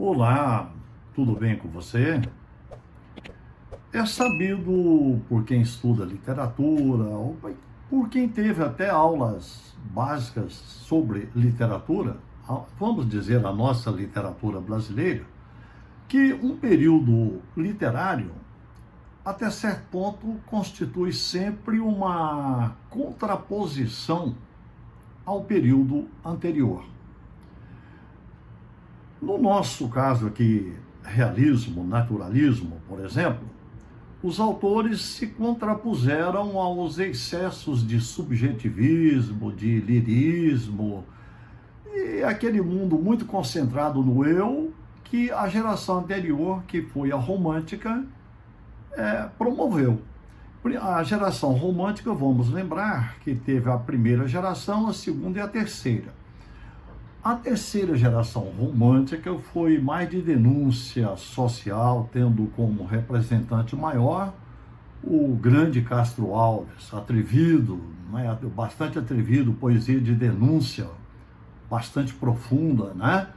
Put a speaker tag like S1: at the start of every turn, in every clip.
S1: Olá, tudo bem com você? É sabido por quem estuda literatura, ou por quem teve até aulas básicas sobre literatura, vamos dizer a nossa literatura brasileira, que um período literário, até certo ponto, constitui sempre uma contraposição ao período anterior. No nosso caso aqui, realismo, naturalismo, por exemplo, os autores se contrapuseram aos excessos de subjetivismo, de lirismo, e aquele mundo muito concentrado no eu que a geração anterior, que foi a romântica, promoveu. A geração romântica, vamos lembrar, que teve a primeira geração, a segunda e a terceira. A terceira geração romântica foi mais de denúncia social, tendo como representante maior o grande Castro Alves, atrevido, né? Bastante atrevido, poesia de denúncia, bastante profunda, né?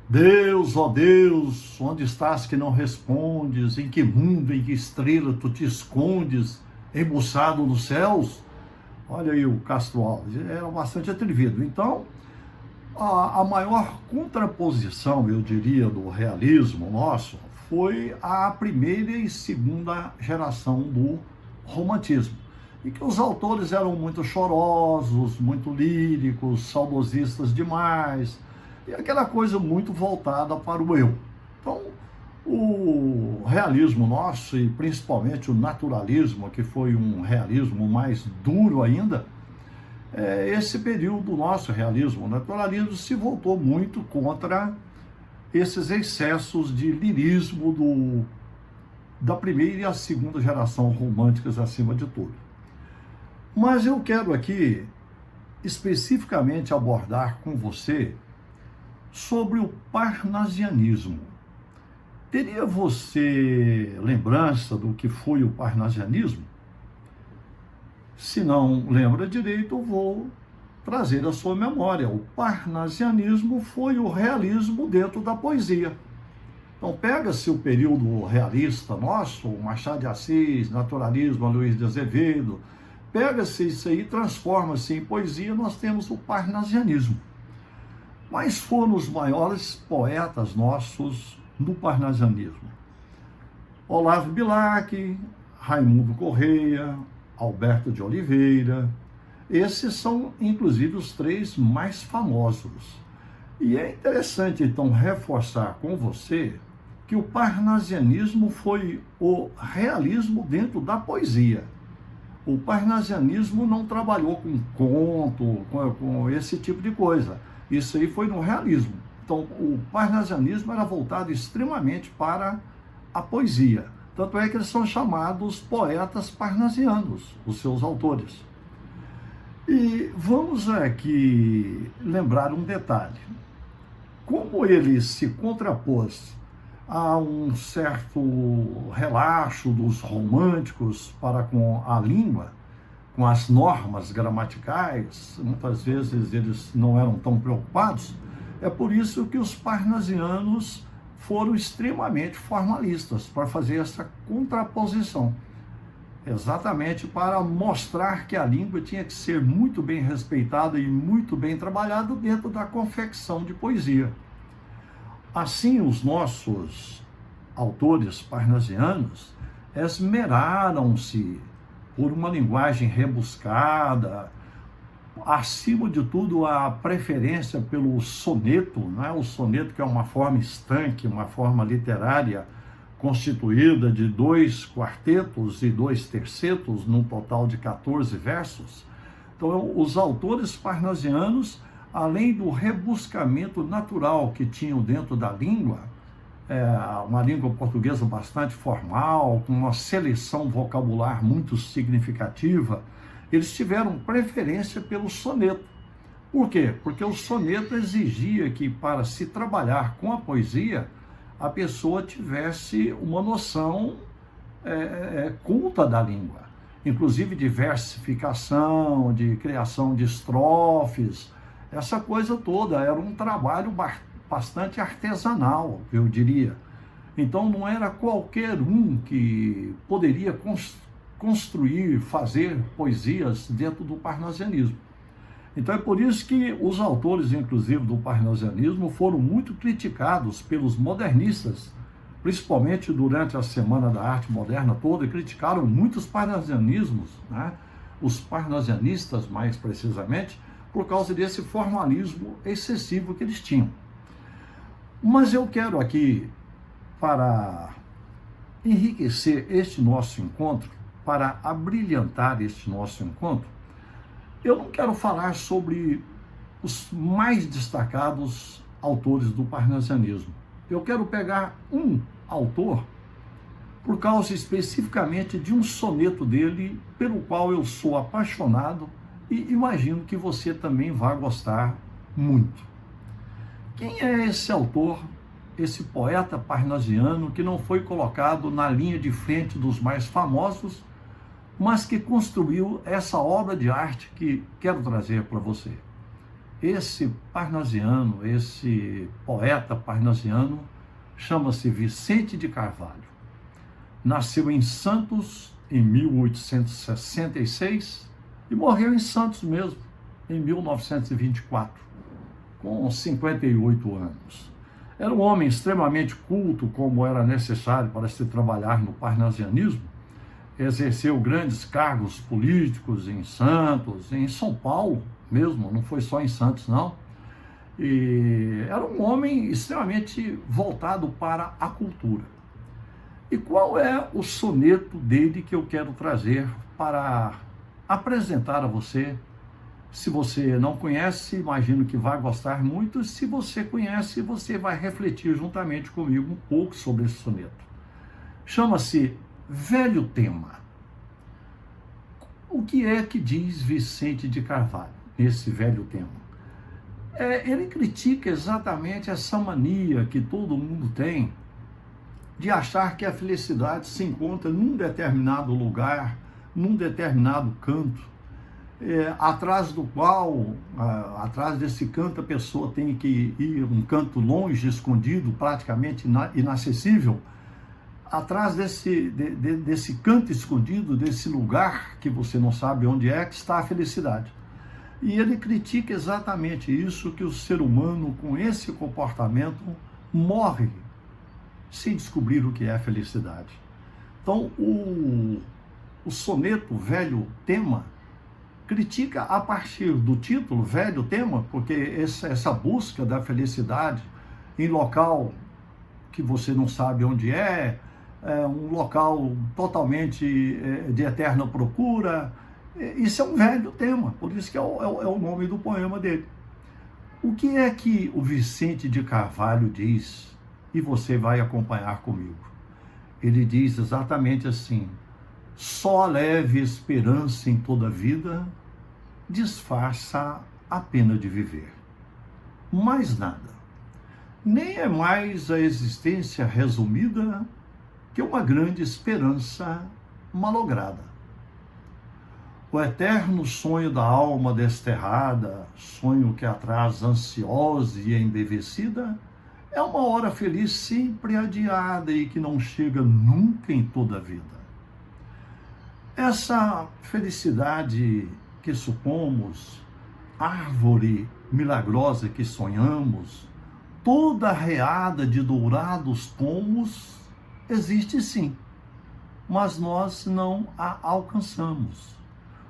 S1: Deus, ó Deus, onde estás que não respondes? Em que mundo, em que estrela tu te escondes, embuçado nos céus? Olha aí o Castro Alves, era bastante atrevido. Então, a maior contraposição, eu diria, do realismo nosso foi a primeira e segunda geração do romantismo, e que os autores eram muito chorosos, muito líricos, saudosistas demais, e aquela coisa muito voltada para o eu. Então, o realismo nosso, e principalmente o naturalismo, que foi um realismo mais duro ainda, esse período nosso, realismo, naturalismo, se voltou muito contra esses excessos de lirismo da primeira e a segunda geração românticas acima de tudo. Mas eu quero aqui especificamente abordar com você sobre o parnasianismo. Teria você lembrança do que foi o parnasianismo? Se não lembra direito, eu vou trazer a sua memória. O parnasianismo foi o realismo dentro da poesia. Então, pega-se o período realista nosso, Machado de Assis, naturalismo, Luiz de Azevedo, pega-se isso aí, transforma-se em poesia, nós temos o parnasianismo. Mas foram os maiores poetas nossos no parnasianismo: Olavo Bilac, Raimundo Correia, Alberto de Oliveira. Esses são, inclusive, os três mais famosos. E é interessante, então, reforçar com você que o parnasianismo foi o realismo dentro da poesia. O parnasianismo não trabalhou com conto, com esse tipo de coisa. Isso aí foi no realismo. Então, o parnasianismo era voltado extremamente para a poesia. Tanto é que eles são chamados poetas parnasianos, os seus autores. E vamos aqui lembrar um detalhe. Como ele se contrapôs a um certo relaxo dos românticos para com a língua, com as normas gramaticais, muitas vezes eles não eram tão preocupados, é por isso que os parnasianos foram extremamente formalistas, para fazer essa contraposição, exatamente para mostrar que a língua tinha que ser muito bem respeitada e muito bem trabalhada dentro da confecção de poesia. Assim, os nossos autores parnasianos esmeraram-se por uma linguagem rebuscada, acima de tudo a preferência pelo soneto, né? O soneto, que é uma forma estanque, uma forma literária constituída de 2 quartetos e 2 tercetos, num total de 14 versos. Então, os autores parnasianos, além do rebuscamento natural que tinham dentro da língua, uma língua portuguesa bastante formal, com uma seleção vocabular muito significativa, eles tiveram preferência pelo soneto. Por quê? Porque o soneto exigia que, para se trabalhar com a poesia, a pessoa tivesse uma noção culta da língua, inclusive de versificação, de criação de estrofes, essa coisa toda. Era um trabalho bastante artesanal, eu diria. Então não era qualquer um que poderia construir, fazer poesias dentro do parnasianismo. Então é por isso que os autores, inclusive, do parnasianismo foram muito criticados pelos modernistas, principalmente durante a Semana da Arte Moderna toda, e criticaram muitos parnasianismos, né? Os parnasianistas, mais precisamente, por causa desse formalismo excessivo que eles tinham. Mas eu quero aqui, para enriquecer este nosso encontro, para abrilhantar este nosso encontro, eu não quero falar sobre os mais destacados autores do parnasianismo. Eu quero pegar um autor por causa especificamente de um soneto dele, pelo qual eu sou apaixonado e imagino que você também vai gostar muito. Quem é esse autor, esse poeta parnasiano que não foi colocado na linha de frente dos mais famosos, mas que construiu essa obra de arte que quero trazer para você? Esse parnasiano, esse poeta parnasiano, chama-se Vicente de Carvalho. Nasceu em Santos em 1866 e morreu em Santos mesmo, em 1924, com 58 anos. Era um homem extremamente culto, como era necessário para se trabalhar no parnasianismo. Exerceu grandes cargos políticos em Santos, em São Paulo mesmo, não foi só em Santos, não. E era um homem extremamente voltado para a cultura. E qual é o soneto dele que eu quero trazer para apresentar a você? Se você não conhece, imagino que vai gostar muito. Se você conhece, você vai refletir juntamente comigo um pouco sobre esse soneto. Chama-se Velho Tema. O que é que diz Vicente de Carvalho nesse Velho Tema? Ele critica exatamente essa mania que todo mundo tem de achar que a felicidade se encontra num determinado lugar, num determinado canto, atrás do qual, atrás desse canto, a pessoa tem que ir um canto longe, escondido, praticamente inacessível. Atrás desse canto escondido, desse lugar que você não sabe onde é, que está a felicidade. E ele critica exatamente isso, que o ser humano, com esse comportamento, morre sem descobrir o que é a felicidade. Então, o soneto Velho Tema critica, a partir do título Velho Tema, porque essa busca da felicidade em local que você não sabe onde é um local totalmente de eterna procura. Isso é um velho tema, por isso que é o nome do poema dele. O que é que o Vicente de Carvalho diz? E você vai acompanhar comigo. Ele diz exatamente assim: só a leve esperança em toda a vida disfarça a pena de viver. Mais nada. Nem é mais a existência resumida que uma grande esperança malograda. O eterno sonho da alma desterrada, sonho que atrás ansiosa e embevecida, é uma hora feliz sempre adiada e que não chega nunca em toda a vida. Essa felicidade que supomos, árvore milagrosa que sonhamos, toda arreada de dourados pomos, existe sim, mas nós não a alcançamos,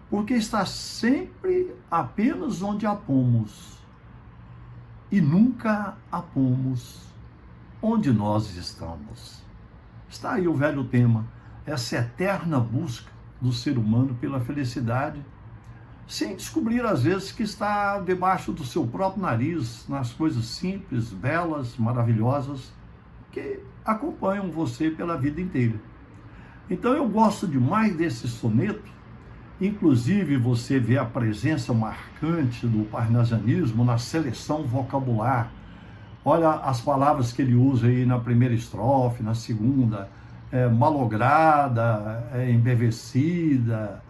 S1: porque está sempre apenas onde a pomos, e nunca a pomos onde nós estamos. Está aí o velho tema, essa eterna busca do ser humano pela felicidade, sem descobrir às vezes que está debaixo do seu próprio nariz, nas coisas simples, belas, maravilhosas, que acompanham você pela vida inteira. Então eu gosto demais desse soneto. Inclusive você vê a presença marcante do parnasianismo na seleção vocabular. Olha as palavras que ele usa aí na primeira estrofe, na segunda: malograda, embevecida,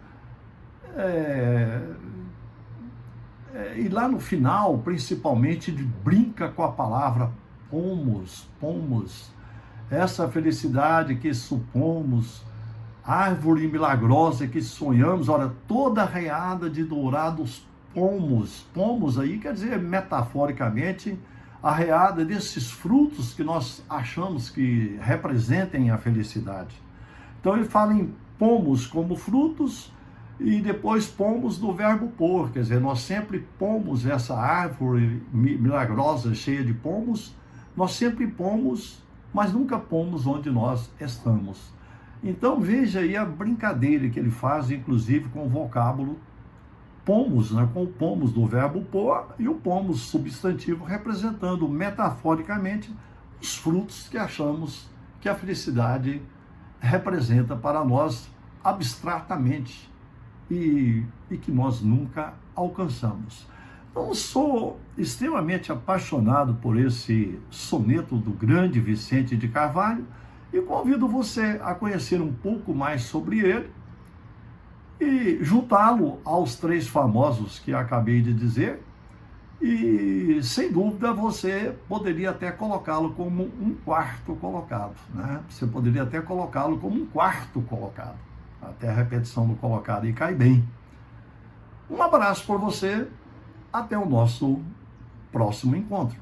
S1: e lá no final, principalmente, ele brinca com a palavra pomos, essa felicidade que supomos, árvore milagrosa que sonhamos, olha, toda arreada de dourados pomos aí quer dizer, metaforicamente, arreada desses frutos que nós achamos que representem a felicidade. Então ele fala em pomos como frutos e depois pomos do verbo pôr, quer dizer, nós sempre pomos essa árvore milagrosa cheia de pomos, nós sempre pomos, mas nunca pomos onde nós estamos. Então veja aí a brincadeira que ele faz, inclusive com o vocábulo pomos, né, com o pomos do verbo pôr e o pomos substantivo representando metaforicamente os frutos que achamos que a felicidade representa para nós abstratamente e que nós nunca alcançamos. Então, sou extremamente apaixonado por esse soneto do grande Vicente de Carvalho e convido você a conhecer um pouco mais sobre ele e juntá-lo aos três famosos que acabei de dizer. E, sem dúvida, você poderia até colocá-lo como um quarto colocado, né? Você poderia até colocá-lo como um quarto colocado. Até a repetição do colocado aí cai bem. Um abraço por você. Até o nosso próximo encontro.